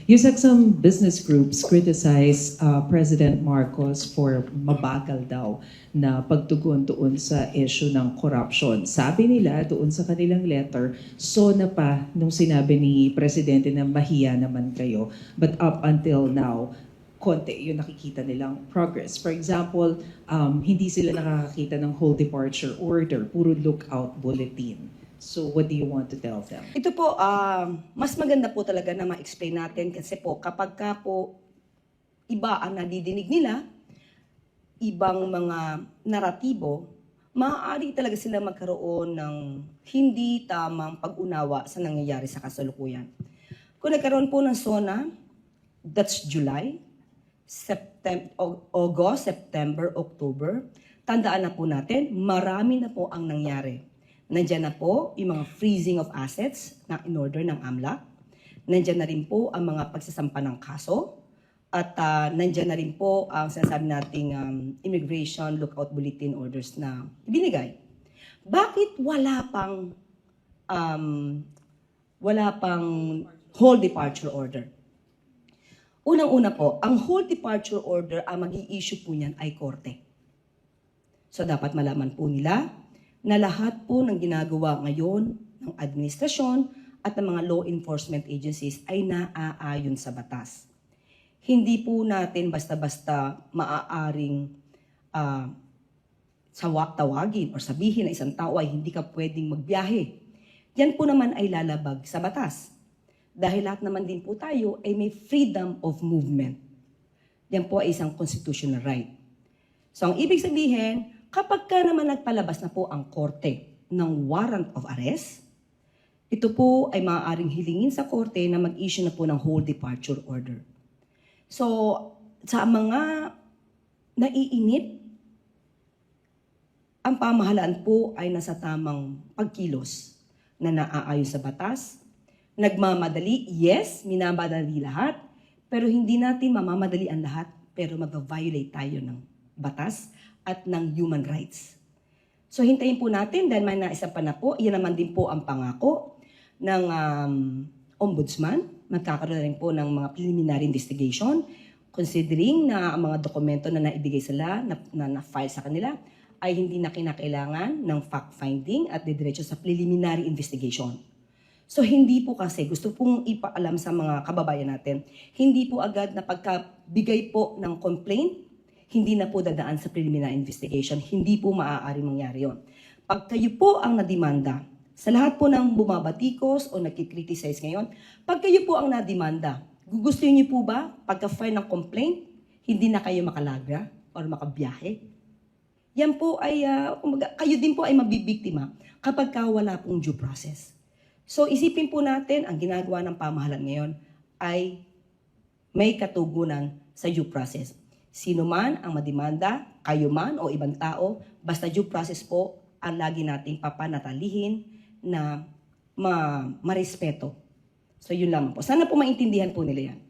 Yusek, some business groups criticize President Marcos for mabagal daw na pagtugon doon sa issue ng corruption. Sabi nila doon sa kanilang letter, so na pa nung sinabi ni Presidente na mahiya naman kayo. But up until now, konti yung nakikita nilang progress. For example, hindi sila nakakakita ng whole departure order, puro lookout bulletin. So what do you want to tell them? Ito po, mas maganda po talaga na ma-explain natin kasi po kapag ka po iba ang nadidinig nila, ibang mga naratibo, maaari talaga sila magkaroon ng hindi tamang pag-unawa sa nangyayari sa kasalukuyan. Kung nagkaroon po ng SONA, that's July, August, September, October, tandaan na po natin, marami na po ang nangyari. Nandiyan na po yung mga freezing of assets na in-order ng AMLAC. Nandiyan na rin po ang mga pagsasampa ng kaso. At nandiyan na rin po ang sinasabi nating immigration lookout bulletin orders na ibinigay. Bakit wala pang whole departure order? Unang-una po, ang whole departure order, ang mag-i-issue po niyan ay korte. So dapat malaman po nila na lahat po ng ginagawa ngayon ng administrasyon at ng mga law enforcement agencies ay naaayon sa batas. Hindi po natin basta-basta maaaring tawagin o sabihin na isang tao ay hindi ka pwedeng magbiyahe. Yan po naman ay lalabag sa batas. Dahil lahat naman din po tayo ay may freedom of movement. Yan po ay isang constitutional right. So ang ibig sabihin, kapag ka naman nagpalabas na po ang korte ng warrant of arrest, ito po ay maaaring hilingin sa korte na mag-issue na po ng whole departure order. So, sa mga naiinip, ang pamahalaan po ay nasa tamang pagkilos na naaayon sa batas. Nagmamadali, yes, minamadali lahat, pero hindi natin mamamadali ang lahat, pero mag-violate tayo ng batas at ng human rights. So hintayin po natin dahil may naisang pa na po, iyan naman din po ang pangako ng ombudsman. Magkakaroon rin po ng mga preliminary investigation considering na ang mga dokumento na naibigay sila, na file sa kanila, ay hindi na kinakailangan ng fact-finding at didiretso sa preliminary investigation. So hindi po kasi, gusto pong ipaalam sa mga kababayan natin, hindi po agad na pagkabigay po ng complaint, hindi na po dadaan sa preliminary investigation. Hindi po maaaring mangyari yun. Pag kayo po ang nadimanda, sa lahat po ng bumabatikos o nagkikriticize ngayon, pag kayo po ang nadimanda, gusto niyo po ba, pagka-file ng complaint, hindi na kayo makalaga o makabiyahe? Yan po ay, kayo din po ay mabibiktima kapag wala pong due process. So isipin po natin, ang ginagawa ng pamahalaan ngayon ay may katugunan sa due process. Sino man ang madimanda, kayo man o ibang tao, basta due process po ang lagi nating papanatalihin na marespeto. So yun lamang po. Sana po maintindihan po nila yan.